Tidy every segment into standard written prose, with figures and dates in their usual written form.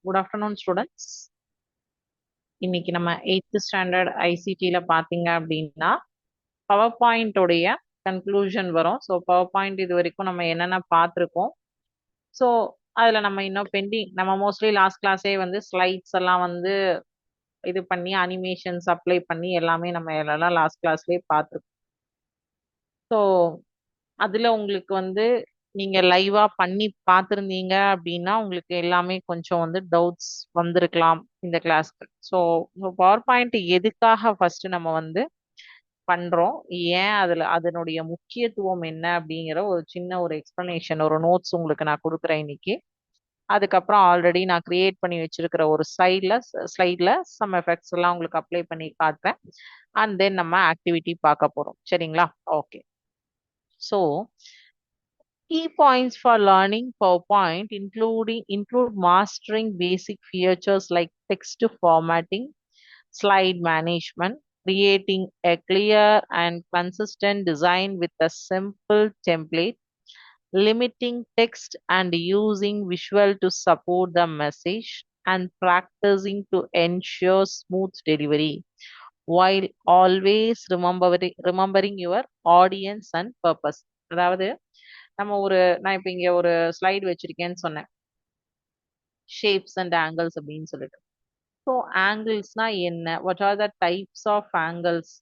Good afternoon, students. இன்னைக்கு நம்ம 8th standard ஐசிடியில் பார்த்தீங்க அப்படின்னா பவர் பாயிண்டோடைய கன்க்ளூஷன் வரும். ஸோ பவர் பாயிண்ட் இது வரைக்கும் நம்ம என்னென்ன பார்த்துருக்கோம். ஸோ அதில் நம்ம இன்னும் பெண்டிங், நம்ம மோஸ்ட்லி லாஸ்ட் கிளாஸே வந்து ஸ்லைட்ஸ் எல்லாம் வந்து இது பண்ணி அனிமேஷன்ஸ் அப்ளை பண்ணி எல்லாமே நம்ம எல்லாம் லாஸ்ட் கிளாஸ்லேயே பார்த்துருக்கோம். ஸோ அதில் உங்களுக்கு வந்து நீங்கள் லைவாக பண்ணி பார்த்துருந்தீங்க அப்படின்னா உங்களுக்கு எல்லாமே கொஞ்சம் வந்து டவுட்ஸ் வந்திருக்கலாம் இந்த கிளாஸ்க்கு. ஸோ பவர் பாயிண்ட் எதுக்காக ஃபர்ஸ்ட் நம்ம வந்து பண்றோம், ஏன் அதுல அதனுடைய முக்கியத்துவம் என்ன அப்படிங்கிற ஒரு சின்ன ஒரு எக்ஸ்பிளனேஷன், ஒரு நோட்ஸ் உங்களுக்கு நான் கொடுக்குறேன் இன்னைக்கு. அதுக்கப்புறம் ஆல்ரெடி நான் கிரியேட் பண்ணி வச்சிருக்கிற ஒரு ஸ்லைட்ல சம் எஃபெக்ட்ஸ் எல்லாம் உங்களுக்கு அப்ளை பண்ணி காட்டுறேன். அண்ட் தென் நம்ம ஆக்டிவிட்டி பார்க்க போறோம். சரிங்களா? Okay. So key points for learning PowerPoint include mastering basic features like text formatting, slide management, creating a clear and consistent design with a simple template, limiting text and using visual to support the message, and practicing to ensure smooth delivery while always remembering your audience and purpose. அதாவது நான் இப்ப இங்க ஒரு slide வச்சிருக்கேன்னு சொன்னேன், shapes and angles அப்படின்னு சொல்லிட்டு. So ஆங்கிள்ஸ்னா என்ன, what are the types of angles,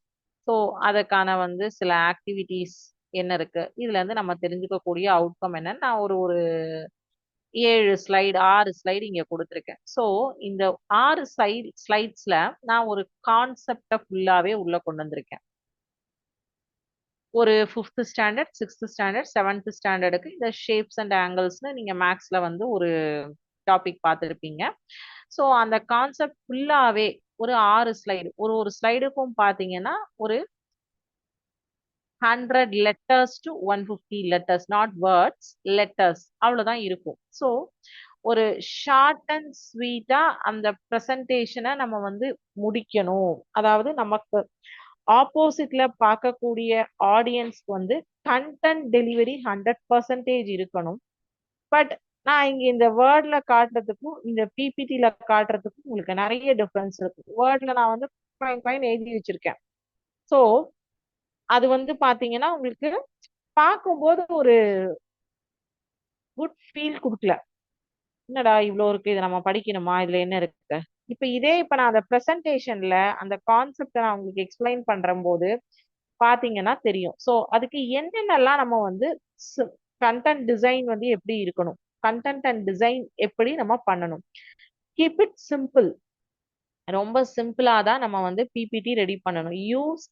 so அதுக்கான வந்து சில ஆக்டிவிட்டீஸ் என்ன இருக்கு, இதுல இருந்து நம்ம தெரிஞ்சுக்கக்கூடிய அவுட்கம் என்ன. நான் ஒரு ஒரு 6 ஸ்லைடு இங்க கொடுத்துருக்கேன். ஸோ இந்த 6 ஸ்லைட்ஸ்ல நான் ஒரு கான்செப்டை ஃபுல்லாவே உள்ள கொண்டு வந்திருக்கேன். ஒரு 5th standard, 6th standard, 7th ஸ்டாண்டர்டுக்கு இந்த ஷேப்ஸ் அண்ட் ஆங்கிள்ஸ்னு நீங்க மேக்ஸ்ல வந்து ஒரு டாபிக் பார்த்துருப்பீங்க. ஸோ அந்த கான்செப்ட் ஃபுல்லாவே ஒரு 6 ஸ்லைடு, ஒரு ஒரு ஸ்லைடுக்கும் பார்த்தீங்கன்னா ஒரு 100 letters to 150 letters, not words, letters, அவ்வளவுதான் இருக்கும். ஸோ ஒரு ஷார்ட் அண்ட் ஸ்வீட்டா அந்த ப்ரெசன்டேஷனை நம்ம வந்து முடிக்கணும். அதாவது நமக்கு ஆப்போசிட்ல பார்க்கக்கூடிய ஆடியன்ஸ்க்கு வந்து கண்டென்ட் டெலிவரி 100% இருக்கணும். பட் நான் இங்க இந்த வேர்ட்ல காட்டுறதுக்கும் இந்த பிபிடில காட்டுறதுக்கும் உங்களுக்கு நிறைய டிஃபரன்ஸ் இருக்கு. வேர்ட்ல நான் வந்து ஃபைன் எழுதி வச்சிருக்கேன். ஸோ அது வந்து பாத்தீங்கன்னா உங்களுக்கு பார்க்கும்போது ஒரு குட் ஃபீல் கொடுக்கல. என்னடா இவ்வளோ இருக்கு, இது நம்ம படிக்கணுமா, இதுல என்ன இருக்கு. இப்ப நான் அந்த ப்ரெசன்டேஷன்ல அந்த கான்செப்டை நான் உங்களுக்கு எக்ஸ்பிளைன் பண்ற போது பாத்தீங்கன்னா தெரியும். ஸோ அதுக்கு என்னென்னலாம் நம்ம வந்து கண்டென்ட் டிசைன் வந்து எப்படி இருக்கணும், கண்டென்ட் அண்ட் டிசைன் எப்படி நம்ம பண்ணணும். Keep it simple. ரொம்ப சிம்பிளா தான் நம்ம வந்து பிபிடி ரெடி பண்ணணும். Use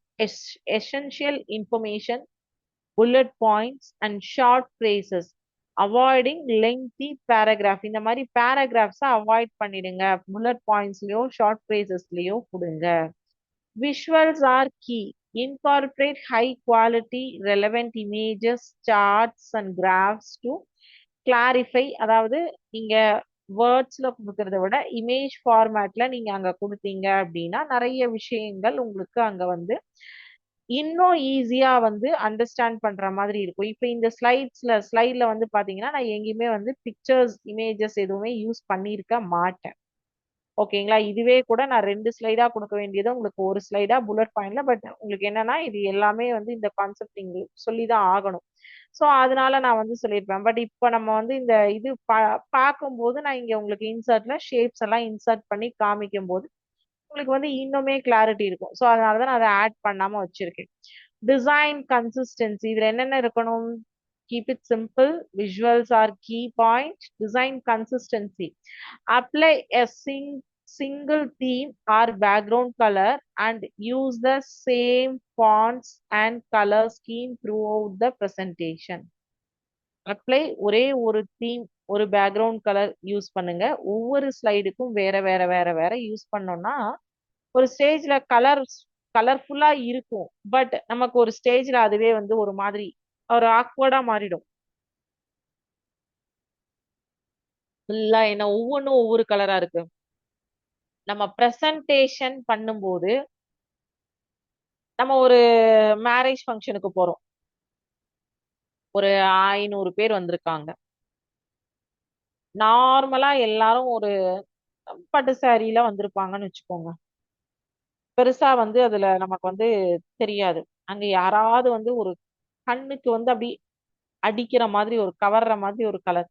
essential information, bullet points and short phrases, avoiding lengthy paragraph. இந்த மாதிரி பேராகிராஃப்ஸை அவாய்ட் பண்ணிடுங்க. புல்லட் பாயிண்ட்ஸ்லயோ ஷார்ட் ஃப்ரேசஸ்லயோ கொடுங்க. Visuals are key. Incorporate high quality relevant images, charts and graphs to clarify. அதாவது நீங்க வேர்ட்ஸ்ல கொடுக்கறத விட இமேஜ் ஃபார்மேட்ல நீங்க அங்க கொடுத்தீங்க அப்படின்னா நிறைய விஷயங்கள் உங்களுக்கு அங்க வந்து இன்னும் ஈஸியா வந்து அண்டர்ஸ்டாண்ட் பண்ற மாதிரி இருக்கும். இப்ப இந்த ஸ்லைட்ல வந்து பாத்தீங்கன்னா நான் எங்கேயுமே வந்து பிக்சர்ஸ், இமேஜஸ் எதுவுமே யூஸ் பண்ணியிருக்க மாட்டேன். ஓகேங்களா? இதுவே கூட நான் 2 ஸ்லைடா கொடுக்க வேண்டியது உங்களுக்கு ஒரு ஸ்லைடா புல்லட் பாயிண்ட்ல. பட் உங்களுக்கு என்னன்னா இது எல்லாமே வந்து இந்த கான்செப்ட் நீங்க சொல்லிதான் ஆகணும். ஸோ அதனால நான் வந்து சொல்லியிருப்பேன். பட் இப்போ நம்ம வந்து இந்த இது பார்க்கும்போது நான் இங்க உங்களுக்கு இன்சர்ட்ல ஷேப்ஸ் எல்லாம் இன்சர்ட் பண்ணி காமிக்கும் போது உங்களுக்கு வந்து இன்னுமே கிளாரிட்டி இருக்கும். ஸோ அதனாலதான் நான் அதை ஆட் பண்ணாம வச்சிருக்கேன். டிசைன் கன்சிஸ்டன்சி, இதுல என்னென்ன இருக்கணும்? Keep it simple. Visuals are key point. Design consistency. Apply a single theme or background color and use the same fonts and color scheme throughout the presentation. Apply ஒரே ஒரு theme, ஒரு background colour use பண்ணுங்க. ஒவ்வொரு ஸ்லைடுக்கும் வேற வேற வேற வேற use பண்ணோம்னா ஒரு ஸ்டேஜ்ல கலர்ஃபுல்லா இருக்கும். பட் நமக்கு ஒரு ஸ்டேஜ்ல அதுவே வந்து ஒரு மாதிரி ஒரு ஆக்வர்டா மாறிடும். ஃபுல்லா என்ன ஒவ்வொன்றும் ஒவ்வொரு கலரா இருக்கு. நம்ம பிரசன்டேஷன் பண்ணும்போது நம்ம ஒரு மேரேஜ் ஃபங்க்ஷனுக்கு போறோம், ஒரு 500 பேர் வந்திருக்காங்க. நார்மலா எல்லாரும் ஒரு பட்டு சாரியில வந்திருப்பாங்கன்னு வச்சுக்கோங்க. பெருசா வந்து அதுல நமக்கு வந்து தெரியாது. அங்க யாராவது வந்து ஒரு கண்ணுக்கு வந்து அப்படி அடிக்கிற மாதிரி ஒரு கவர்ற மாதிரி ஒரு colour,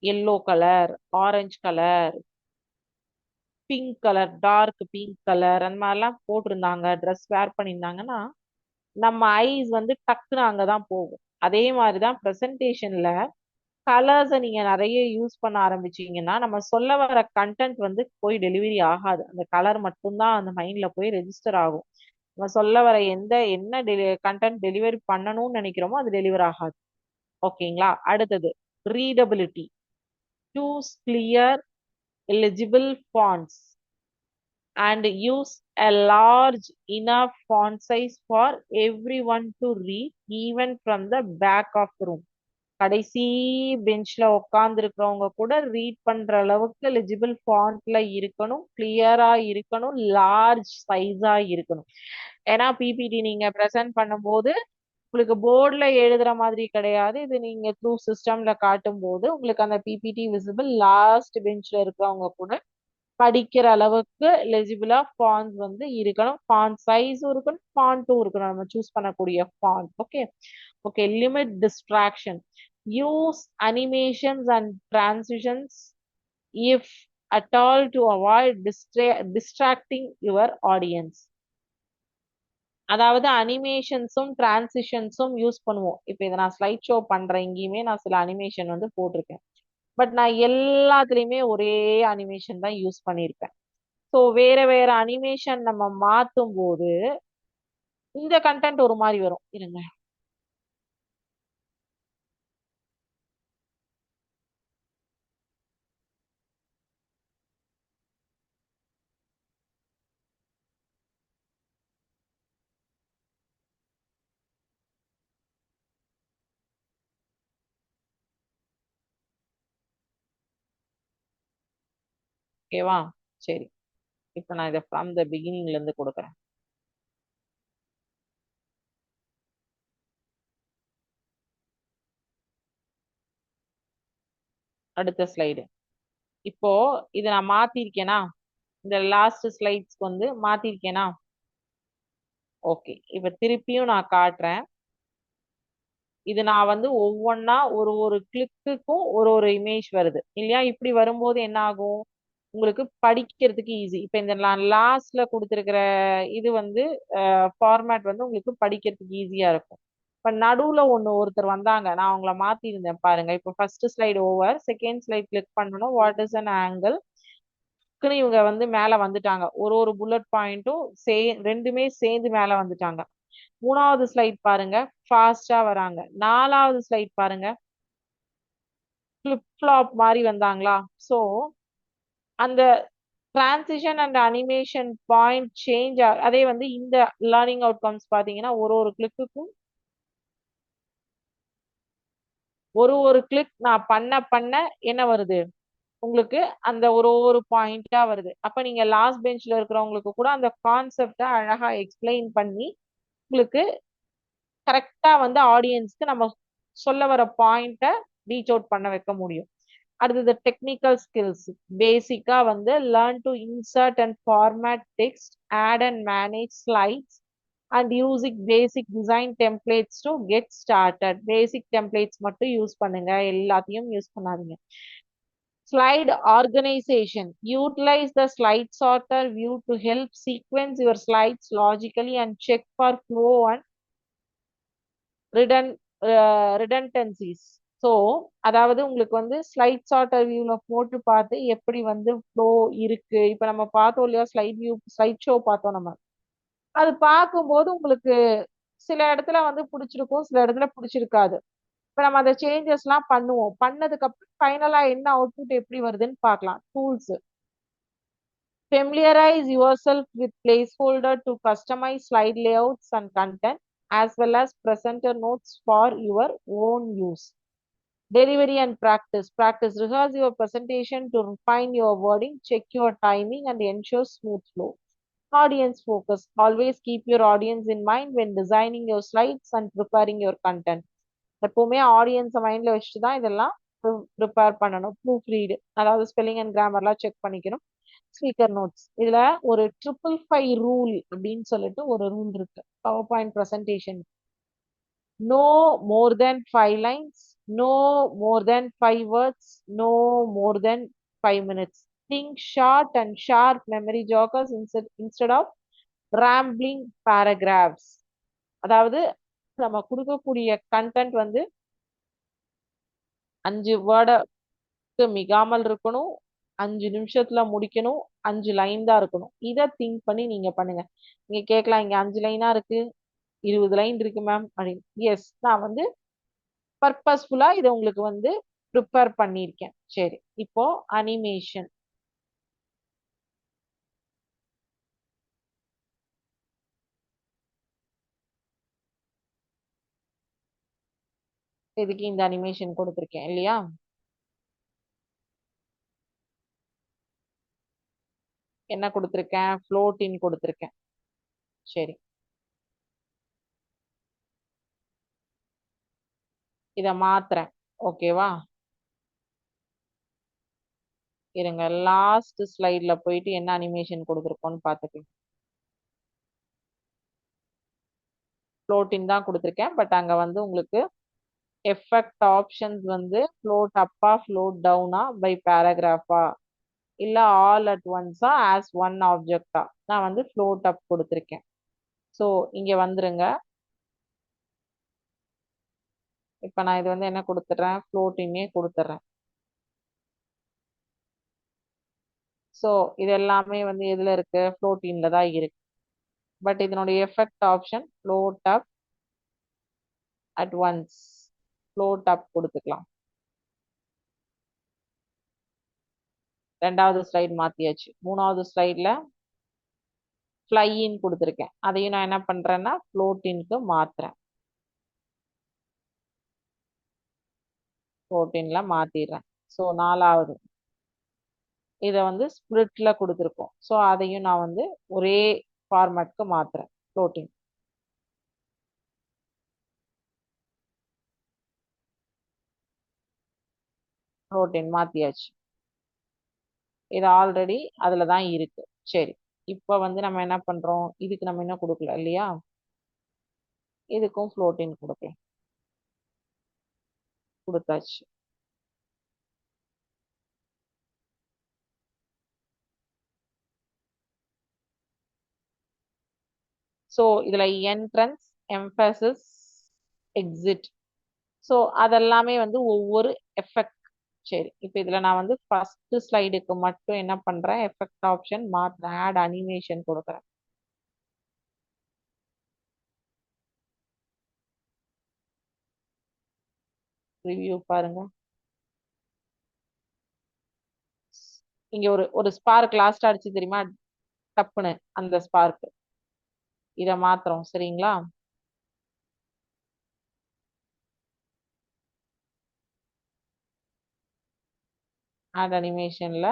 yellow colour, orange colour, pink colour, dark pink colour அந்த மாதிரிலாம் போட்டிருந்தாங்க, ட்ரெஸ் வேர் பண்ணியிருந்தாங்கன்னா நம்ம ஐஸ் வந்து டக்குன்னு அங்கதான் போகும். அதே மாதிரிதான் பிரசன்டேஷன்ல கலர்ஸை நீங்க நிறைய யூஸ் பண்ண ஆரம்பிச்சீங்கன்னா நம்ம சொல்ல வர கண்டென்ட் வந்து போய் டெலிவரி ஆகாது. அந்த கலர் மட்டும்தான் அந்த மைண்ட்ல போய் ரெஜிஸ்டர் ஆகும். நம்ம சொல்ல வர என்ன கண்டென்ட் டெலிவரி பண்ணணும்னு நினைக்கிறோமோ அது டெலிவர் ஆகாது. ஓகேங்களா? அடுத்தது readability. Choose clear eligible fonts and use a large enough font size for everyone to read even from the back of the room. கடைசி பெஞ்ச்ல உட்கார்ந்து இருக்கிறவங்க கூட ரீட் பண்ற அளவுக்கு எலிஜிபிள் ஃபாண்ட்ல இருக்கணும், கிளியரா இருக்கணும், லார்ஜ் சைஸா இருக்கணும். ஏன்னா பிபிடி நீங்க ப்ரெசென்ட் பண்ணும்போது உங்களுக்கு போர்ட்ல எழுதுற மாதிரி கிடையாது. இது நீங்க த்ரூ சிஸ்டம்ல காட்டும் போது உங்களுக்கு அந்த பிபிடி விசிபிள் லாஸ்ட் பெஞ்ச்ல இருக்கிறவங்க கூட படிக்கிற அளவுக்கு லெஜிபிளா ஃபாண்ட்ஸ் வந்து இருக்கணும். ஃபாண்ட் சைஸும் இருக்கணும், ஃபாண்ட்டும் இருக்கணும். நம்ம சூஸ் பண்ணக்கூடிய font. Okay. Okay. Limit distraction. Use animations and transitions if at all to avoid distracting your audience. அதாவது அனிமேஷன்ஸும் டிரான்சிஷன்ஸும் யூஸ் பண்ணுவோம். இப்போ இதை நான் ஸ்லைட் ஷோ பண்றேன், இங்கேயுமே நான் சில அனிமேஷன் வந்து போட்டிருக்கேன். பட் நான் எல்லாத்துலயுமே ஒரே அனிமேஷன் தான் யூஸ் பண்ணியிருப்பேன். ஸோ வேற வேற அனிமேஷன் நம்ம மாத்தும் போது இந்த கண்டென்ட் ஒரு மாதிரி வரும். இருங்க. ஓகேவா? சரி. இப்போ நான் இதை ஃப்ரம் த பிகினிங்ல இருந்து கொடுக்குறேன். அடுத்த ஸ்லைடு. இப்போ இதை நான் மாத்திருக்கேனா? இந்த லாஸ்ட் ஸ்லைட்ஸ்க்கு வந்து மாத்திருக்கேனா? ஓகே. இப்ப திருப்பியும் நான் காட்டுறேன். இது நான் வந்து ஒவ்வொன்னா ஒரு ஒரு கிளிக்குக்கும் ஒரு ஒரு இமேஜ் வருது இல்லையா? இப்படி வரும்போது என்ன ஆகும்? உங்களுக்கு படிக்கிறதுக்கு ஈஸி. இப்ப இந்த லாஸ்ட்ல கொடுத்துருக்கிற இது வந்து ஃபார்மேட் வந்து உங்களுக்கு படிக்கிறதுக்கு ஈஸியா இருக்கும். இப்ப நடுவுல ஒருத்தர் வந்தாங்க, நான் அவங்கள மாத்திருந்தேன் பாருங்க. இப்ப first slide over, second slide click பண்ணணும். What is an angle? இவங்க வந்து மேல வந்துட்டாங்க. ஒரு ஒரு புல்லட் பாயிண்ட்டும் ரெண்டுமே சேர்ந்து மேல வந்துட்டாங்க. மூணாவது ஸ்லைட் பாருங்க, ஃபாஸ்டா வராங்க. நாலாவது ஸ்லைட் பாருங்க, ஃபிளிப் ஃப்ளாப் மாதிரி வந்தாங்களா? சோ அந்த transition and animation point change. அதே வந்து இந்த லேர்னிங் அவுட்கம்ஸ் பாத்தீங்கன்னா ஒரு ஒரு கிளிக்குக்கும் ஒரு ஒரு கிளிக் நான் பண்ண பண்ண என்ன வருது உங்களுக்கு? அந்த ஒரு ஒரு பாயிண்டா வருது. அப்ப நீங்க லாஸ்ட் பெஞ்ச்ல இருக்கிறவங்களுக்கு கூட அந்த கான்செப்டை அழகா எக்ஸ்பிளைன் பண்ணி உங்களுக்கு கரெக்டா வந்து ஆடியன்ஸ்க்கு நம்ம சொல்ல வர பாயிண்ட ரீச் அவுட் பண்ண வைக்க முடியும். அடுத்தது டெக்னிக்கல் ஸ்கில்ஸ். பேசிக்கா வந்து learn to insert and format text, add and manage slides and using basic design templates to get started. Basic templates மட்டும் யூஸ் பண்ணுங்க, எல்லாத்தையும் யூஸ் பண்ணாதீங்க. Slide organization. Utilize the slide sorter view to help sequence your slides logically and check for flow and redundancies. So அதாவது உங்களுக்கு வந்து slide charter வியூல போட்டு பார்த்து எப்படி வந்து ஃப்ளோ இருக்கு. இப்ப நம்ம பார்த்தோம் இல்லையா, ஸ்லைட் ஷோ பார்த்தோம் நம்ம. அது பார்க்கும்போது உங்களுக்கு சில இடத்துல வந்து பிடிச்சிருக்கும், சில இடத்துல பிடிச்சிருக்காது. இப்ப நம்ம அந்த சேஞ்சஸ் எல்லாம் பண்ணுவோம். பண்ணதுக்கு அப்புறம் ஃபைனலா என்ன அவுட்புட் எப்படி வருதுன்னு பார்க்கலாம். Tools. Familiarize yourself with placeholder to customize slide layouts and content, as well as presenter notes for your own use. Delivery and practice. Practice. Rehearse your presentation to refine your wording, check your timing, and ensure smooth flow. Audience focus. Always keep your audience in mind when designing your slides and preparing your content. எப்பவுமே audience மைண்ட்ல வச்சுட்டு தான் இதெல்லாம் prepare பண்ணணும். Proof read, அதாவது spelling and கிராமர்லாம் check பண்ணிக்கணும். Speaker notes இதுல ஒரு 555 ரூல் அப்படின்னு சொல்லிட்டு ஒரு ரூல் இருக்கு power point presentation. No more than 5 lines, no more than 5 words, no more than 5 minutes. Think short and sharp memory joggers instead of rambling paragraphs. அதாவது நம்ம கொடுக்கக்கூடிய கண்டென்ட் வந்து 5 வேர்டுக்கு மிகாமல் இருக்கணும், 5 நிமிஷத்துல முடிக்கணும், 5 லைன் தான் இருக்கணும். இதை திங்க் பண்ணி நீங்க பண்ணுங்க. நீங்க கேட்கலாம், இங்க 5 லைனா இருக்கு, 20 லைன் இருக்கு மேம் அப்படின்னு. எஸ், நான் வந்து பர்பஸ்ஃபுல்லா இதை உங்களுக்கு வந்து ப்ரிப்பேர் பண்ணியிருக்கேன். சரி, இப்போ அனிமேஷன். இதுக்கு இந்த அனிமேஷன் கொடுத்துருக்கேன் இல்லையா? என்ன கொடுத்துருக்கேன்? ஃப்ளோட்டின் கொடுத்துருக்கேன். சரி, இத மாத்துறேன். ஓகேவா? இருங்க, லாஸ்ட் ஸ்லைட்ல போயிட்டு என்ன அனிமேஷன் கொடுத்துருக்கோம்னு பார்த்துக்கலாம். ஃப்ளோட்டின் தான் கொடுத்துருக்கேன், பட் அங்க வந்து உங்களுக்கு எஃபெக்ட் ஆப்ஷன்ஸ் வந்து ஃப்ளோட் அப்பா, ஃப்ளோட் டவுனா, பை பேராகிராஃபா, இல்ல ஆல் அட் ஒன்ஸா, ஆஸ் ஒன் ஆப்ஜெக்டா. நான் வந்து ஃப்ளோட் அப் கொடுத்துருக்கேன். ஸோ இங்க வந்துருங்க. இப்ப நான் இது வந்து என்ன கொடுத்துட்றேன்? ஃப்ளோட்டினே கொடுத்துட்றேன். ஸோ இது எல்லாமே வந்து எதுல இருக்கு? ஃப்ளோட்டின்ல தான் இருக்கு. பட் இதனுடைய effect option float up at once, float up கொடுத்துக்கலாம். ரெண்டாவது ஸ்லைட் மாத்தியாச்சு. மூணாவது ஸ்லைட்ல ஃப்ளைஇன் கொடுத்துருக்கேன். அதையும் நான் என்ன பண்றேன்னா ஃப்ளோட்டின்க்கு மாத்துறேன். ஃப்ளோட்டின்ல மாத்திடுறேன். ஸோ நாலாவது இதை வந்து ஸ்பிளிட்ல கொடுத்துருக்கோம். ஸோ அதையும் நான் வந்து ஒரே ஃபார்மேட்க்கு மாத்துறேன். ஃப்ளோட்டின் ஃப்ளோட்டின் மாத்தியாச்சு. இது ஆல்ரெடி அதுல தான் இருக்கு. சரி, இப்ப வந்து நம்ம என்ன பண்றோம்? இதுக்கு நம்ம என்ன கொடுக்கல இல்லையா? இதுக்கும் ஃப்ளோட்டின் கொடுக்கலாம். கொடுத்தாச்சு. ஸோ இதுல என்ட்ரன்ஸ், எம்பசிஸ், எக்ஸிட், ஸோ அதெல்லாமே வந்து ஒவ்வொரு எஃபெக்ட். சரி, இப்போ இதுல நான் வந்து ஃபர்ஸ்ட் ஸ்லைடுக்கு மட்டும் என்ன பண்றேன்? எஃபெக்ட் ஆப்ஷன் மாத்துறேன், ஆட் அனிமேஷன் கொடுக்குறேன். ரிவ்யூ பாருங்க. இங்க ஒரு ஒரு ஸ்பார்க் லாஸ்ட் அடிச்சு தெரியுமா? டப்புன்னு அந்த ஸ்பார்க். இத மாத்திரம் சரிங்களா? ஆட் அனிமேஷன்ல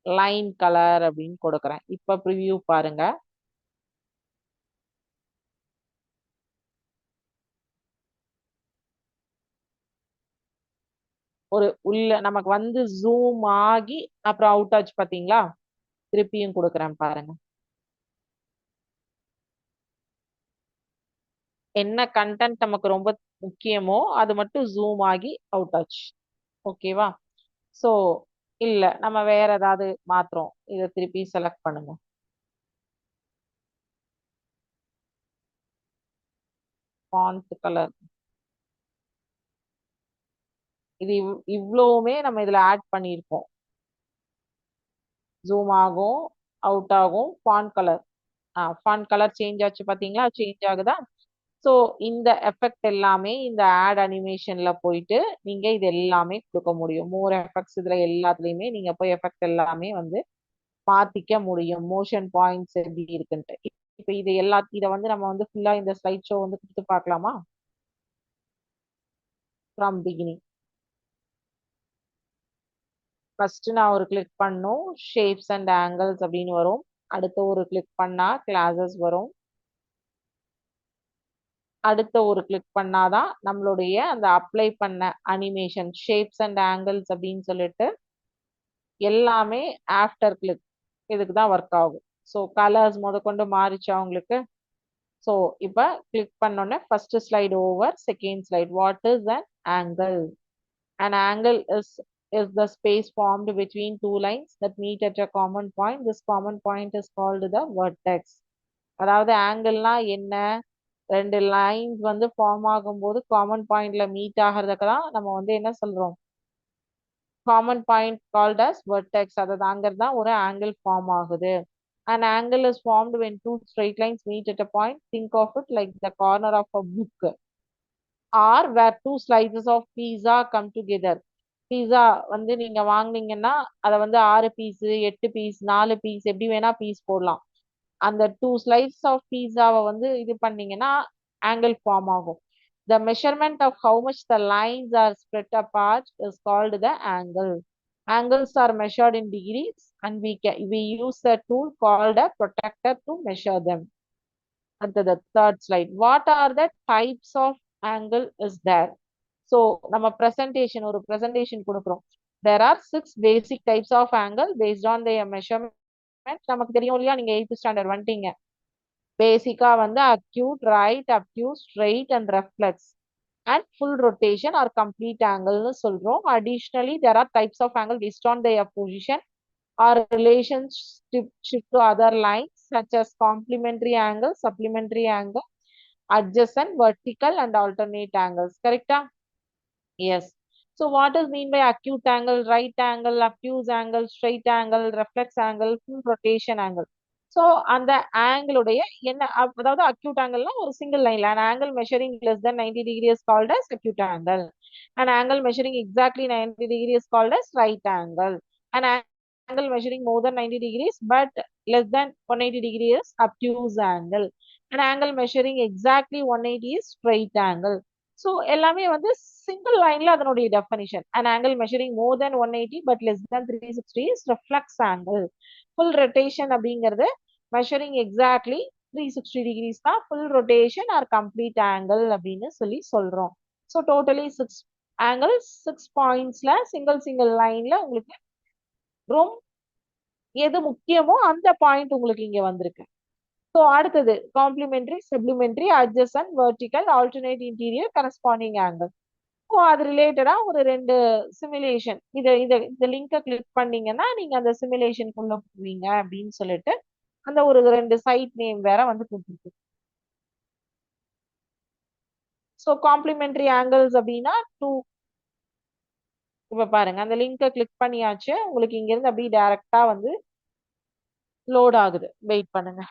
லைன் கலர் அப்படின்னு கொடுக்குறேன். இப்ப ப்ரிவ்யூ பாருங்க. ஒரு உள்ள நமக்கு வந்து ஜூம் ஆகி அப்புறம் அவுட் ஆச்சு பாத்தீங்களா? திருப்பியும் கொடுக்குறேன் பாருங்க. என்ன கண்டென்ட் நமக்கு ரொம்ப முக்கியமோ அது மட்டும் ஜூம் ஆகி அவுட் ஆச்சு. ஓகேவா? சோ இல்ல, நம்ம வேற ஏதாவது மாத்திரம். இதை திருப்பி செலக்ட் பண்ணுங்க. ஃபாண்ட் கலர் இது இவ்வளவுமே நம்ம இதுல ஆட் பண்ணியிருக்கோம். ஜூம் ஆகும், அவுட் ஆகும், font colour. Font colour change ஆச்சு பாத்தீங்களா? சேஞ்ச் ஆகுதா? ஸோ இந்த எஃபெக்ட் எல்லாமே இந்த ஆட் அனிமேஷன்ல போயிட்டு நீங்க இது எல்லாமே கொடுக்க முடியும். மோர் எஃபெக்ட்ஸ் இதுல எல்லாத்துலயுமே நீங்க போய் எஃபெக்ட் எல்லாமே வந்து மாத்திக்க முடியும். மோஷன் பாயிண்ட்ஸ் எப்படி இருக்குன்ட்டு. இப்ப இதை வந்து நம்ம வந்து ஃபுல்லா இந்த ஸ்லைட் ஷோ வந்து கொடுத்து பார்க்கலாமா? From beginning. ஃபர்ஸ்ட் நான் ஒரு கிளிக் பண்ணும், ஷேப்ஸ் அண்ட் ஆங்கிள்ஸ் அப்படின்னு வரும். அடுத்த ஒரு கிளிக் பண்ணா கிளாஸஸ் வரும். அடுத்த ஒரு கிளிக் பண்ணாதான் நம்மளுடைய அந்த அப்ளை பண்ண அனிமேஷன் ஷேப்ஸ் அண்ட் ஆங்கிள்ஸ் அப்படின்னு சொல்லிட்டு எல்லாமே ஆஃப்டர் கிளிக். இதுக்கு தான் ஒர்க் ஆகும். ஸோ கலர்ஸ் கொண்டு மாறிச்சா உங்களுக்கு? ஸோ இப்போ கிளிக் பண்ணோன்னே first slide over, second slide. What is an angle? An angle is the space formed between two lines that meet at a common point. This common point is called the vertex. அதாவது ஆங்கிள்னா என்ன? ரெண்டு lines form ஆகும்போது common பாயிண்ட்ல meet ஆகிறதுக்கு தான் நம்ம என்ன சொல்றோம்? Common point called as vertex. அதாவது அங்கதான் ஒரு ஆங்கிள் ஃபார்ம் ஆகுது. An angle is formed when two straight lines meet at a point. Think of it like the corner of a book, or where two slices of pizza come together. பீஸா நீங்க வாங்குனீங்கன்னா அதை 6 piece, 8 piece, 4 piece, எப்படி வேணா piece போடலாம். அந்த two slice of பீஸாவை இது பண்ணீங்கன்னா angle form ஆகும். The measurement of how much the lines are spread apart is called the angle. Angles are measured in degrees, and we use a tool called a protractor to measure them. The third slide. What are the types of angle is there? So நம்ம presentation ஒரு presentation கொடுக்கிறோம். There are 6 basic types of angle based on their measurement. நமக்கு தெரியும் இல்லையா, நீங்க 8th standard வந்துட்டீங்க. பேசிக்கா acute, right, obtuse, straight and reflex and full rotation or complete angle னு சொல்றோம். Additionally, there are types of angle based on their position or relationship to other lines such as complementary angle, supplementary angle, adjacent, vertical and alternate angles. Correct? Yes. So what is mean by acute angle, right angle, obtuse angle, straight angle, reflex angle, full rotation angle? So அந்த angle உடைய என்ன அதாவது acute angle ஒரு single line, an angle measuring less than 90 degrees is called as acute angle. An angle measuring exactly 90 degrees is called as right angle. An angle measuring more than 90 degrees but less than 180 degrees is obtuse angle. An angle measuring exactly 180 is straight angle. So எல்லாமே single line அதனுடைய definition. An angle measuring more than 180 but less than 360 is reflex angle. Full rotation அப்படிங்கிறது measuring exactly 360 degrees தான் full rotation or complete angle அப்படின்னு சொல்றோம். So totally 6 angles, 6 pointsல single lineல உங்களுக்கு ரொம்ப எது முக்கியமோ அந்த பாயிண்ட் உங்களுக்கு இங்க வந்திருக்கு. So அடுத்தது complementary, supplementary, adjacent, vertical, alternate interior, corresponding angle. So அது ரிலேட்டடா ஒரு 2 சிமுலேஷன் இந்த லிங்கை கிளிக் பண்ணீங்கன்னா நீங்க அந்த சிமுலேஷனுக்குள்ள போவீங்க அப்படின்னு சொல்லிட்டு அந்த ஒரு 2 சைட் நேம் வேற கொடுத்துருக்கு. ஸோ காம்ப்ளிமெண்டரி ஆங்கிள்ஸ் அப்படின்னா இப்ப பாருங்க அந்த லிங்கை கிளிக் பண்ணியாச்சு. உங்களுக்கு இங்க இருந்து அப்படியே டைரக்டா லோட் ஆகுது. வெயிட் பண்ணுங்க.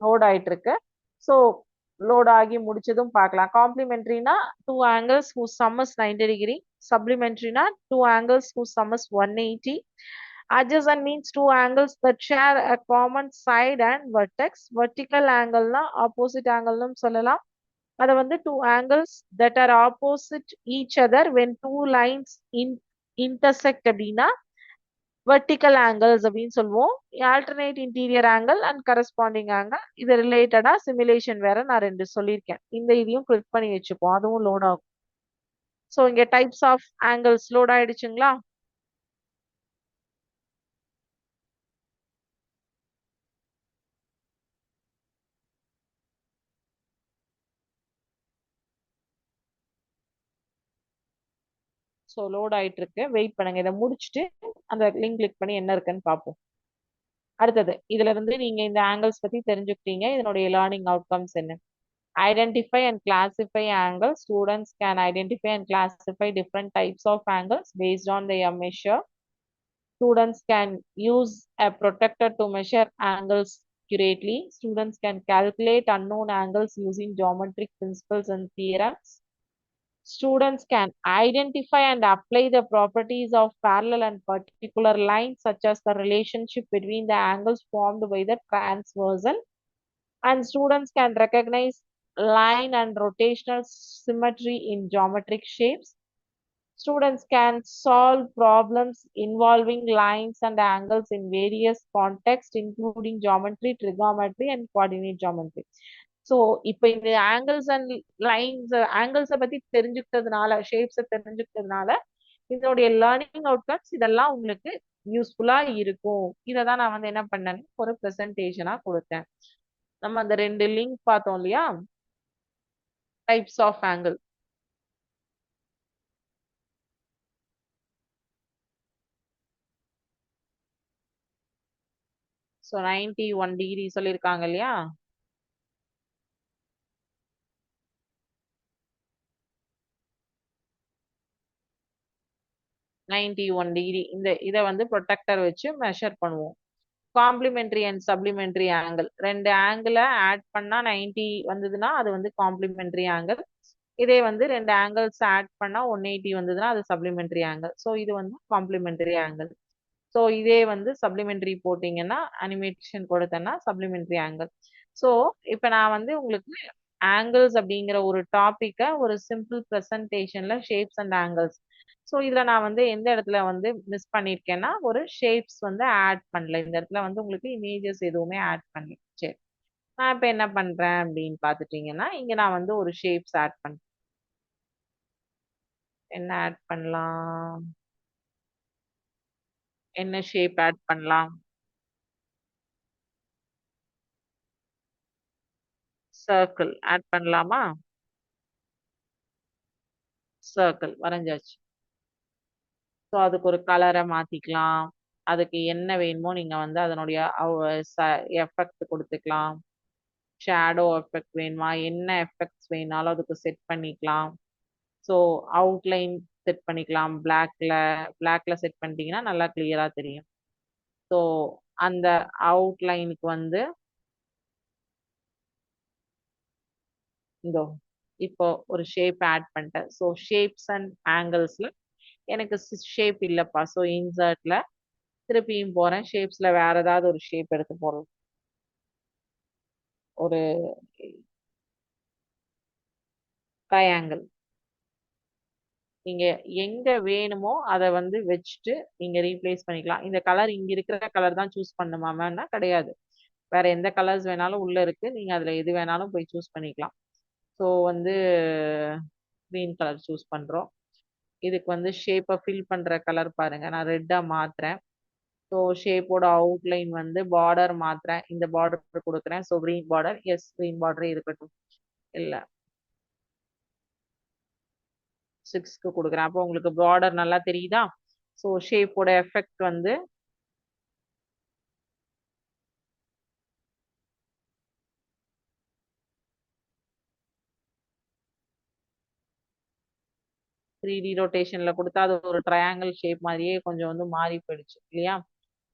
லோட் ஆயிட்டு இருக்கு. ஸோ லோட் ஆகி முடிச்சதும் பார்க்கலாம். காம்ப்ளிமெண்ட்ரினா 2 angles whose sum is 90 degree. Supplementaryனா 2 angles whose sum is 180. Adjacent means 2 angles that share a common side and vertex. Vertical angle-னா opposite angle-னு சொல்லலாம். அது 2 angles that are opposite each other when 2 lines intersect அப்படின்னா vertical angles அப்படின்னு சொல்லுவோம். Alternate interior angle and corresponding angle. இது ரிலேட்டடா simulation வேற நான் 2 சொல்லியிருக்கேன். இந்த இதையும் கிளிக் பண்ணி வச்சுப்போம், அதுவும் லோட் ஆகும். ஸோ இங்க டைப்ஸ் ஆஃப் ஆங்கிள்ஸ் லோட் ஆயிடுச்சுங்களா? ஸோ லோட் ஆயிட்டு இருக்கு. வெயிட் பண்ணுங்க. இதை முடிச்சுட்டு அந்த லிங்க் கிளிக் பண்ணி என்ன இருக்குன்னு பார்ப்போம். அடுத்தது இதுல இருந்து நீங்க இந்த ஆங்கிள்ஸ் பத்தி தெரிஞ்சுக்கிட்டீங்க. இதனுடைய லேர்னிங் அவுட்கம்ஸ் என்ன? Identify and classify angles. Students can identify and classify different types of angles based on their measure. Students can use a protractor to measure angles accurately. Students can calculate unknown angles using geometric principles and theorems. Students can identify and apply the properties of parallel and perpendicular lines, such as the relationship between the angles formed by the transversal. And students can recognize line and rotational symmetry in geometric shapes. Students can solve problems involving lines and angles in various contexts, including geometry, trigonometry, and coordinate geometry. So இப்ப இந்த angles and lines, ஆங்கிள்ஸ பத்தி தெரிஞ்சுக்கிட்டதுனால, ஷேப்ஸ தெரிஞ்சுக்கிட்டதுனால இதனுடைய learning outcomes இதெல்லாம் உங்களுக்கு யூஸ்ஃபுல்லா இருக்கும். இததான் நான் வந்து என்ன பண்ணேன், ஒரு பிரசன்டேஷனா கொடுத்தேன். நம்ம அந்த ரெண்டு லிங்க் பார்த்தோம் இல்லையா, types of angle. So 91 degree சொல்லியிருக்காங்க இல்லையா. 91 டிகிரி இந்த இதை வந்து ப்ரொடெக்டர் வச்சு மெஷர் பண்ணுவோம். காம்ப்ளிமெண்டரி அண்ட் சப்ளிமெண்டரி ஆங்கிள், ரெண்டு ஆங்கிளை ஆட் பண்ணா 90 வந்ததுன்னா அது வந்து காம்ப்ளிமெண்டரி ஆங்கிள். இதே வந்து ரெண்டு ஆங்கிள்ஸ் ஆட் பண்ணா 180 வந்ததுன்னா அது சப்ளிமெண்டரி ஆங்கிள். ஸோ இது வந்து காம்ப்ளிமெண்டரி ஆங்கிள். ஸோ இதே வந்து சப்ளிமெண்டரி போட்டிங்கன்னா, அனிமேஷன் கொடுத்தேன்னா சப்ளிமெண்டரி ஆங்கிள். ஸோ இப்போ நான் வந்து உங்களுக்கு ஆங்கிள்ஸ் அப்படிங்கிற ஒரு டாபிக்கை ஒரு சிம்பிள் ப்ரெசன்டேஷன்ல ஷேப்ஸ் அண்ட் ஆங்கிள்ஸ். ஸோ இதுல நான் வந்து எந்த இடத்துல வந்து மிஸ் பண்ணியிருக்கேன்னா, ஒரு ஷேப்ஸ் வந்து ஆட் பண்ணல. இந்த இடத்துல வந்து உங்களுக்கு இமேஜஸ் எதுவுமே ஆட் பண்ணல. சரி, நான் இப்போ என்ன பண்றேன் அப்படின்னு பார்த்துட்டீங்கன்னா, இங்க நான் வந்து ஒரு ஷேப்ஸ் ஆட் பண்ணேன். என்ன ஆட் பண்ணலாம், என்ன ஷேப் ஆட் பண்ணலாம்? சர்க்கிள் ஆட் பண்ணலாமா? சர்க்கிள் வரைஞ்சாச்சு. ஸோ அதுக்கு ஒரு கலரை மாத்திக்கலாம். அதுக்கு என்ன வேணுமோ நீங்க வந்து அதனுடைய எஃபெக்ட் கொடுத்துக்கலாம். ஷேடோ எஃபெக்ட் வேணுமா, என்ன எஃபெக்ட்ஸ் வேணாலும் அதுக்கு செட் பண்ணிக்கலாம். ஸோ அவுட்லைன் செட் பண்ணிக்கலாம். பிளாக்ல செட் பண்ணிட்டீங்கன்னா நல்லா கிளியரா தெரியும். ஸோ அந்த அவுட்லைனுக்கு வந்து இதோ இப்போ ஒரு ஷேப் ஆட் பண்ணிட்டேன். ஸோ ஷேப்ஸ் அண்ட் ஆங்கிள்ஸ்ல எனக்கு ஷேப் இல்லப்பா. ஸோ இன்சர்ட்ல திருப்பியும் போறேன். ஷேப்ஸ்ல வேற ஏதாவது ஒரு ஷேப் எடுத்து போடுறோம். ஒரு ட்ரையாங்கிள். நீங்க எங்க வேணுமோ அதை வந்து வச்சுட்டு நீங்க ரீப்ளேஸ் பண்ணிக்கலாம். இந்த கலர் இங்க இருக்கிற கலர் தான் சூஸ் பண்ணுமாமன்னா கிடையாது. வேற எந்த கலர்ஸ் வேணாலும் உள்ள இருக்கு. நீங்க அதுல எது வேணாலும் போய் சூஸ் பண்ணிக்கலாம். ஸோ வந்து கிரீன் கலர் சூஸ் பண்றோம். இதுக்கு வந்து ஷேப்பை ஃபில் பண்ற கலர் பாருங்க, நான் ரெட்டா மாத்துறேன். ஸோ ஷேப்போட அவுட்லைன் வந்து பார்டர் மாத்துறேன். இந்த பார்டர் கொடுக்குறேன். So green border, yes green பார்டரே இருக்கட்டும். இல்ல 6க்கு கொடுக்குறேன். அப்போ உங்களுக்கு பார்டர் நல்லா தெரியுதா? ஸோ ஷேப்போட எஃபெக்ட் வந்து 3D ரொட்டேஷன்ல கொடுத்தா அது ஒரு ட்ரையாங்கிள் ஷேப் மாதிரியே கொஞ்சம் வந்து மாறி போயிடுச்சு இல்லையா.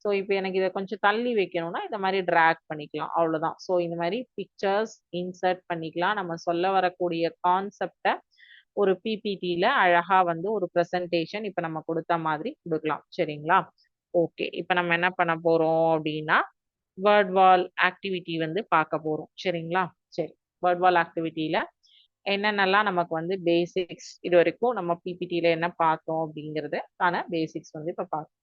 ஸோ இப்போ எனக்கு இதை கொஞ்சம் தள்ளி வைக்கணும்னா இந்த மாதிரி ட்ராக் பண்ணிக்கலாம், அவ்வளவுதான். ஸோ இந்த மாதிரி பிக்சர்ஸ் இன்சர்ட் பண்ணிக்கலாம். நம்ம சொல்ல வரக்கூடிய கான்செப்டை ஒரு பிபிடியில அழகா வந்து ஒரு ப்ரெசன்டேஷன் இப்ப நம்ம கொடுத்த மாதிரி கொடுக்கலாம். சரிங்களா? ஓகே, இப்ப நம்ம என்ன பண்ண போறோம் அப்படின்னா, வேர்ட் வால் ஆக்டிவிட்டி வந்து பார்க்க போறோம். சரிங்களா? சரி, வேர்ட் வால் ஆக்டிவிட்டியில என்னென்னலாம் நமக்கு வந்து பேசிக்ஸ் இது வரைக்கும் நம்ம பிபிடியில என்ன பார்த்தோம் அப்படிங்கறதுக்கான பேசிக்ஸ் வந்து இப்ப பார்க்கலாம்.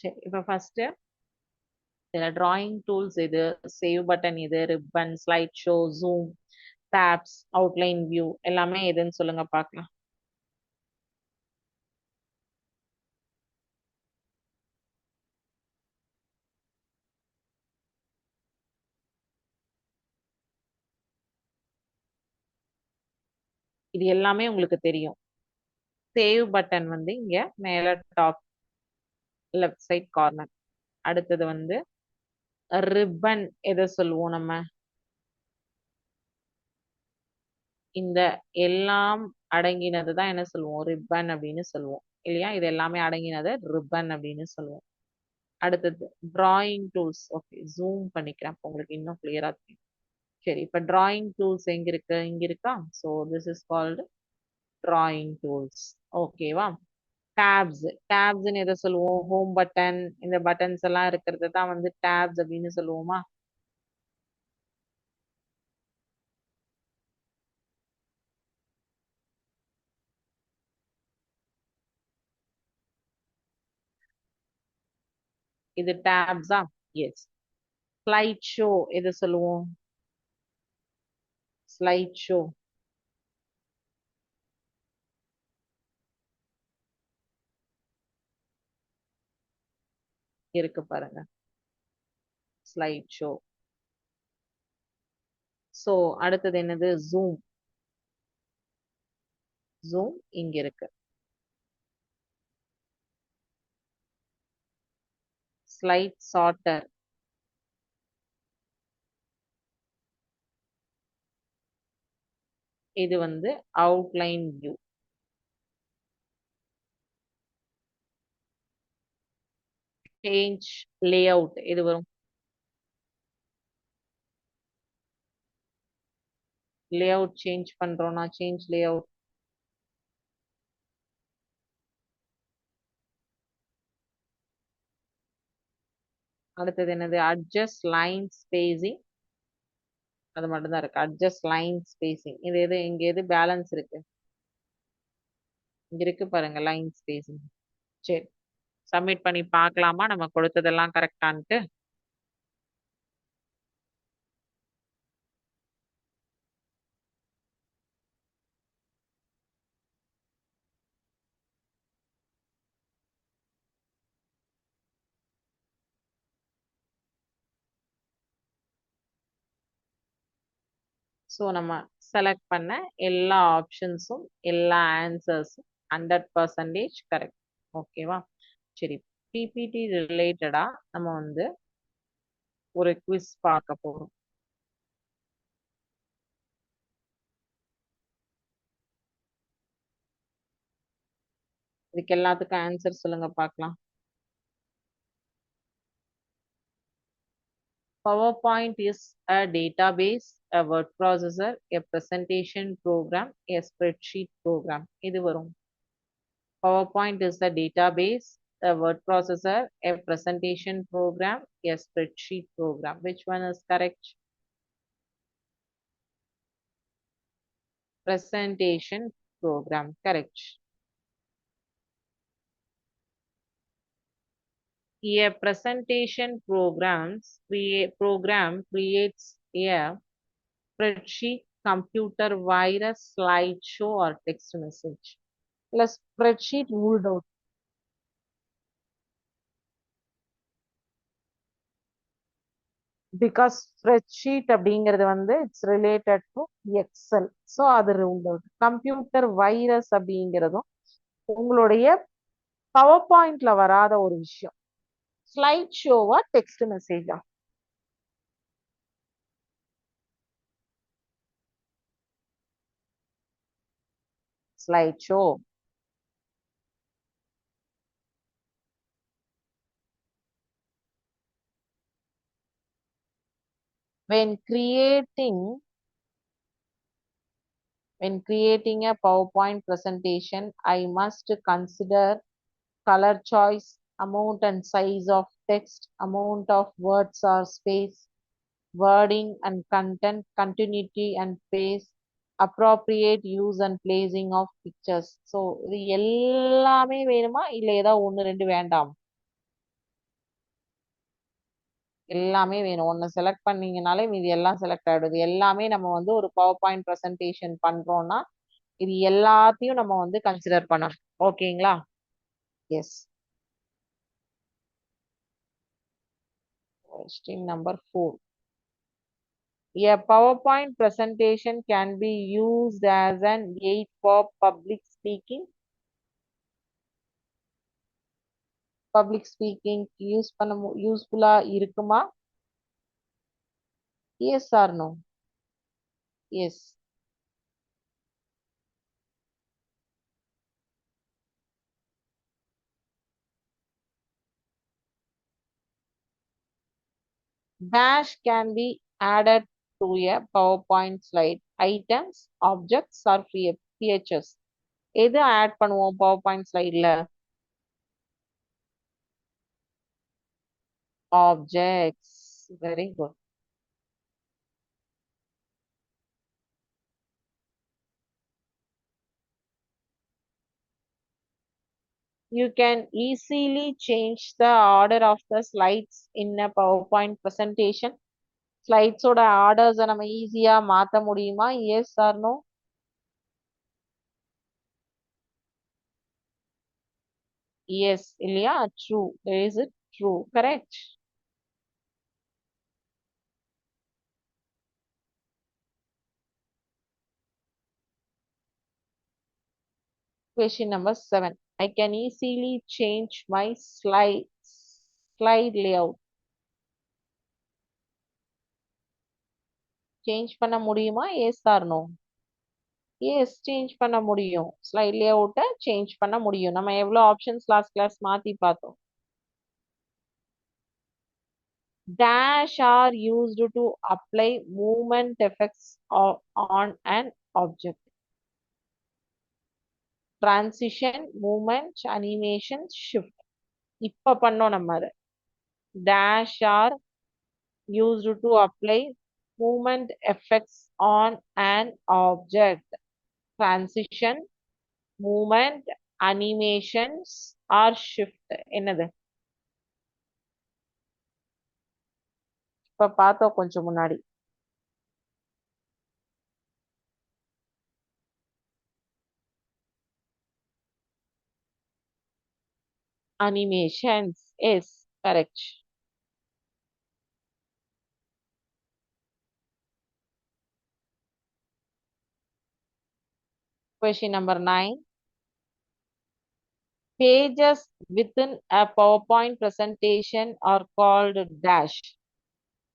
சரி, இப்ப ஃபர்ஸ்ட் இதுல டிராயிங் டூல்ஸ் இது, சேவ் பட்டன் இது, ribbon, slide show, zoom, tabs, outline view எல்லாமே எதுன்னு சொல்லுங்க பார்க்கலாம். இது எல்லாமே உங்களுக்கு தெரியும். சேவ் பட்டன் வந்து இங்க மேல டாப் லெஃப்ட் சைட் கார்னர். அடுத்தது வந்து ரிப்பன் எதை சொல்லுவோம் நம்ம, இந்த எல்லாம் அடங்கினது தான் என்ன சொல்லுவோம், ரிப்பன் அப்படின்னு சொல்லுவோம் இல்லையா. இது எல்லாமே அடங்கினது ரிப்பன் அப்படின்னு சொல்லுவோம். அடுத்தது டிராயிங் டூல்ஸ். ஓகே, ஜூம் பண்ணிக்கிறேன் அப்போ உங்களுக்கு இன்னும் கிளியரா தெரியும். சரி, இப்ப டிராயிங் டூல்ஸ் எங்க இருக்கு, இங்க இருக்கா. So this is called drawing tools. ஓகேவா? டேப்ஸ் டேப்ஸ்ன்னு எதை சொல்லுவோம்? ஹோம் பட்டன், இந்த பட்டன்ஸ் எல்லாம் இருக்கிறது தான் வந்து டேப்ஸ் அப்படின்னு சொல்லுவோமா? இது டேப்ஸா? எஸ். ஸ்லைட் ஷோ எதை சொல்லுவோம்? Slide show. இருக்கு பாருங்க, ஸ்லைட் ஷோ. சோ அடுத்தது என்னது? ஜூம். ஜூம் இங்க இருக்கு. Slide sorter. இது வந்து அவுட்லைன் வியூ. சேஞ்ச் லேஅவுட் இது வரும். லேஅவுட் சேஞ்ச் பண்றோம்னா சேஞ்ச் லேஅவுட். அடுத்தது என்னது? Adjust line spacing. அது மட்டும் தான் இருக்கு. Adjust line spacing. இது எது? இங்க எது பேலன்ஸ் இருக்கு? இங்க இருக்கு பாருங்க, லைன் ஸ்பேசிங். சரி, சப்மிட் பண்ணி பார்க்கலாமா நம்ம கொடுத்ததெல்லாம் கரெக்டான்ட்டு? ஸோ நம்ம செலக்ட் பண்ண எல்லா ஆப்ஷன்ஸும் எல்லா ஆன்சர்ஸும் 100% கரெக்ட். ஓகேவா? சரி, பிபிடி ரிலேட்டடா நம்ம வந்து ஒரு குவிஸ் பார்க்க போறோம். இதுக்கு எல்லாத்துக்கும் ஆன்சர் சொல்லுங்க பார்க்கலாம். PowerPoint is a database, a word processor, a presentation program, a spreadsheet program. இது வரும். PowerPoint is the database, a word processor, a presentation program, a spreadsheet program. Which one is correct? Presentation program. Correct. A presentation program creates a spreadsheet, computer virus, slideshow, or text message. Plus spreadsheet ruled out because spreadsheet அப்படிங்கிறது வந்து it's related to Excel. So அது ruled out. Computer virus அப்படிங்கிறதும் உங்களுடைய power பாயிண்ட்ல வராத ஒரு விஷயம். Slide ஷோவா டெக்ஸ்ட் மெசேஜா? Slide show. when creating when creating a PowerPoint presentation, I must consider color choice, amount and size of text, amount of words or space, wording and content, continuity and pace, appropriate use and placing of pictures. So இது எல்லாமே வேணுமா இல்ல ஏதாவது ஒன்று ரெண்டு வேண்டாம்? எல்லாமே வேணும். ஒன்னு செலக்ட் பண்ணீங்கனாலே மீதி எல்லாம் செலக்ட் ஆயிடுது. எல்லாமே நம்ம வந்து ஒரு பவர் பாயிண்ட் ப்ரெசன்டேஷன் பண்றோம்னா இது எல்லாத்தையும் நம்ம வந்து கன்சிடர் பண்ணணும். ஓகேங்களா? S. Question number 4. A PowerPoint presentation can be used as an aid for public speaking. Public speaking யூஸ்ஃபுல்லா இருக்குமா? Yes or no? Yes. Dash can be added to a PowerPoint slide. Items, objects or features. எது add பண்ணுவோம் PowerPoint ஸ்லைட்ல? Objects. Very good. You can easily change the order of the slides in a PowerPoint presentation. Slides ஓட orders நம்ம ஈஸியா மாத்த முடியுமா? Yes or no? Yes, இல்லையா? True. Is it true? Correct. Question number 7. I can easily change my slide layout. Change பண்ண முடியுமா? Yes or no? Yes, change பண்ண முடியும். Slide layout change பண்ண முடியும். நம்ம எவ்வளவு ஆப்ஷன்ஸ் லாஸ்ட் கிளாஸ் மாத்தி பார்த்தோம். Dash are used to apply movement effects on an object. Transition, movement, animation, shift. இப்ப பண்ணோம் நம்ம அதை. Dash are used to apply movement effects on an object. Transition, movement, animations or shift. என்னது? இப்ப பார்த்தோம் கொஞ்சம் முன்னாடி. Animations. Yes, correct. Question number 9. Pages within a PowerPoint presentation are called dash.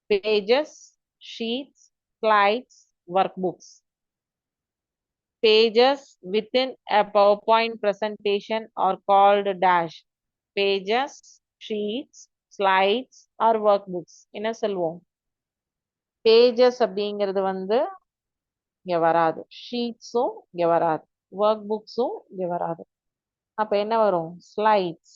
Pages, sheets, slides, workbooks. Pages within a PowerPoint presentation are called dash. Pages, sheets, slides or workbooks. என்ன சொல்லுவோம்? Pages அப்படிங்கிறது வந்து இங்க வராது. ஷீட்ஸும் இங்க வராது. Work புக்ஸும் இங்க வராது. அப்ப என்ன வரும்? Slides.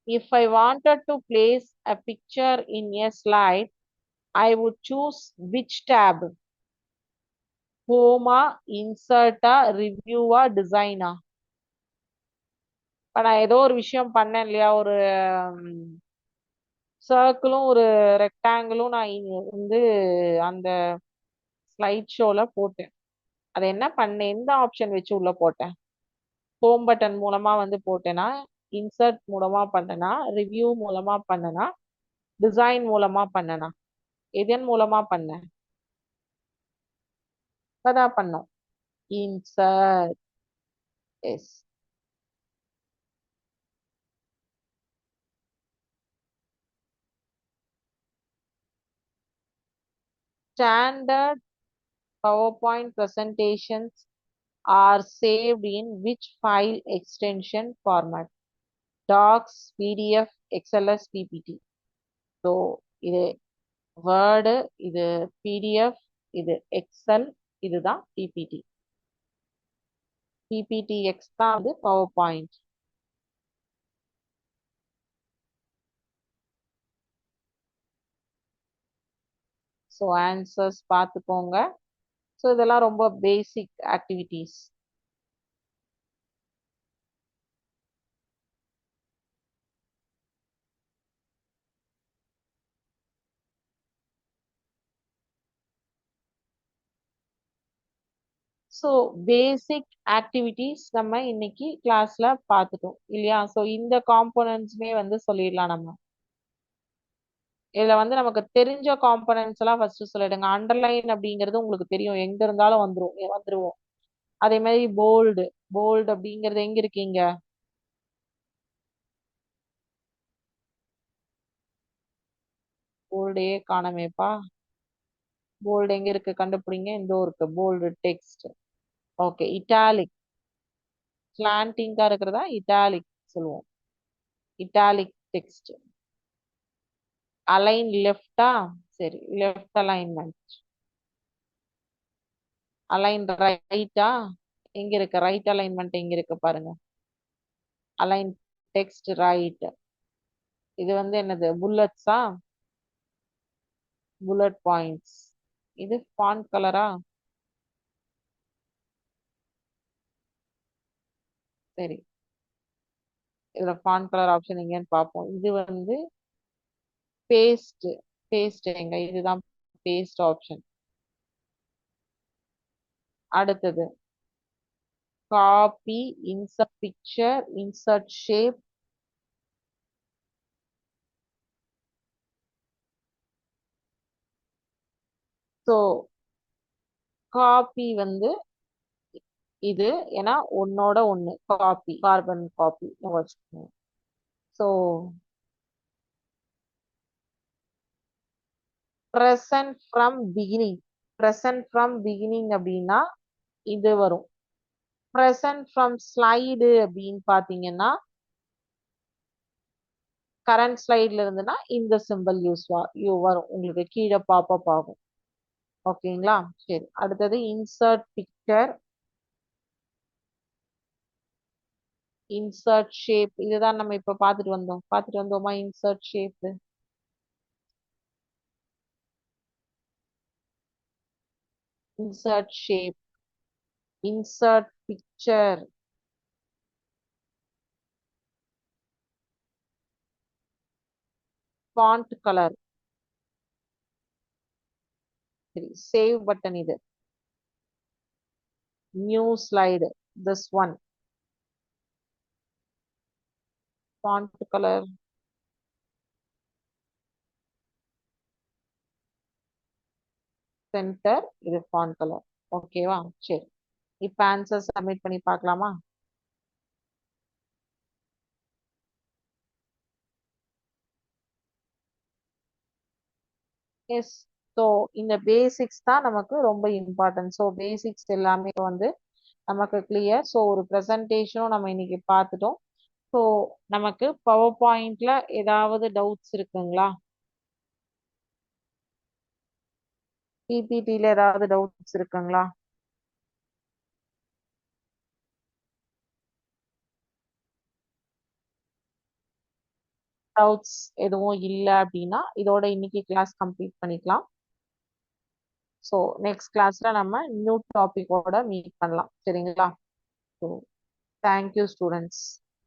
If I wanted to place a picture in a slide, I would choose which tab? Home, insert, review, design. இப்ப நான் ஏதோ ஒரு விஷயம் பண்ணேன் இல்லையா? ஒரு சர்க்கிளும் ஒரு ரெக்டாங்கிளும் நான் வந்து அந்த ஸ்லைட் ஷோல போட்டேன். அதை என்ன பண்ணேன்? எந்த ஆப்ஷன் வச்சு உள்ள போட்டேன்? ஹோம் பட்டன் மூலமா வந்து போட்டேனா, இன்சர்ட் மூலமா பண்ணனா, ரிவ்யூ மூலமா பண்ணனா, டிசைன் மூலமா பண்ணனா? எதன் மூலமா பண்ணேன்? இப்பதான் பண்ணோம். Insert. Yes. Standard PowerPoint presentations are saved in which file extension format? Docs, PDF, XLS, PPT. So, இது Word, இது PDF, இது Excel, இதுதான் PPT. PPTX தான் வந்து PowerPoint. ஸோ ஆன்சர்ஸ் பார்த்துக்கோங்க. ஸோ இதெல்லாம் ரொம்ப பேசிக் ஆக்டிவிட்டீஸ். ஸோ பேசிக் ஆக்டிவிட்டீஸ் நம்ம இன்னைக்கு கிளாஸ்ல பார்த்துட்டோம் இல்லையா? ஸோ இந்த காம்போனன்ட்ஸ்மே வந்து சொல்லிடலாம் நம்ம. இதுல வந்து நமக்கு தெரிஞ்ச காம்போனன்ட்ஸ் எல்லாம் ஃபர்ஸ்ட் சொல்லிடுங்க. அண்டர்லைன் அப்படிங்கிறது உங்களுக்கு தெரியும், எங்க இருந்தாலும் வந்துருவோம். அதே மாதிரி போல்டு. போல்டு அப்படிங்கிறது எங்க இருக்கீங்க? போல்டே காணமேப்பா. போல்டு எங்க இருக்கு? கண்டுபிடிங்க. இந்த இருக்கு போல்டு டெக்ஸ்ட். ஓகே. இட்டாலிக். ஸ்லாண்டிங்கா இருக்கிறதா இட்டாலிக் சொல்லுவோம். Italic text. அலைன் லெஃப்டா? சரி, லெஃப்ட் அலைன்மெண்ட். அலைன் ரைட்டா? எங்க இருக்கு ரைட் அலைன்மெண்ட்? எங்க இருக்கு பாருங்க. Align text right. இது வந்து என்னது? புல்லட்ஸா? Bullet points. இது ஃபாண்ட் கலரா? சரி, இதுல ஃபாண்ட் கலர் ஆப்ஷன் எங்கன்னு பார்ப்போம். இது வந்து பேஸ்ட். பேஸ்ட் எங்க? இதுதான் பேஸ்ட் ஆப்ஷன். அடுத்தது copy, insert picture, insert shape. So copy வந்து இது, ஏன்னா ஒன்னோட ஒண்ணு காப்பி, கார்பன் காப்பி வச்சுக்கோங்க. So present from beginning. present from beginning அப்படின்னா இது வரும். present from slide அப்படின்னு பாத்தீங்கன்னா கரண்ட் ஸ்லைட்ல இருந்துன்னா இந்த சிம்பிள் வரும், உங்களுக்கு கீழே பாப்பப் ஆகும். ஓகேங்களா? சரி, அடுத்தது இன்சர்ட் பிக்சர், இன்சர்ட் ஷேப். இதுதான் நம்ம இப்ப பார்த்துட்டு வந்தோமா insert shape. Insert shape, insert picture, font colour. சரி, சேவ் பட்டன் இது. New slide, this one. Font colour, centre, இது ஃபாண்ட் கலர். ஓகேவா? சரி, இப்ப ஆன்சர் சப்மிட் பண்ணி பார்க்கலாமா? எஸ். ஸோ இந்த பேசிக்ஸ் தான் நமக்கு ரொம்ப இம்பார்ட்டன்ட். ஸோ பேசிக்ஸ் எல்லாமே வந்து நமக்கு கிளியர். ஸோ ஒரு ப்ரெசன்டேஷனும் நம்ம இன்னைக்கு பார்த்துட்டோம். ஸோ நமக்கு பவர் பாயிண்ட்ல ஏதாவது டவுட்ஸ் இருக்குங்களா? பிபிடில ஏதாவது டவுட்ஸ் இருக்குங்களா? டவுட்ஸ் எதுவும் இல்லை அப்படின்னா இதோட இன்னைக்கு கிளாஸ் கம்ப்ளீட் பண்ணிக்கலாம். ஸோ நெக்ஸ்ட் கிளாஸ்ல நம்ம நியூ டாபிக்கோட மீட் பண்ணலாம். சரிங்களா? So thank you students.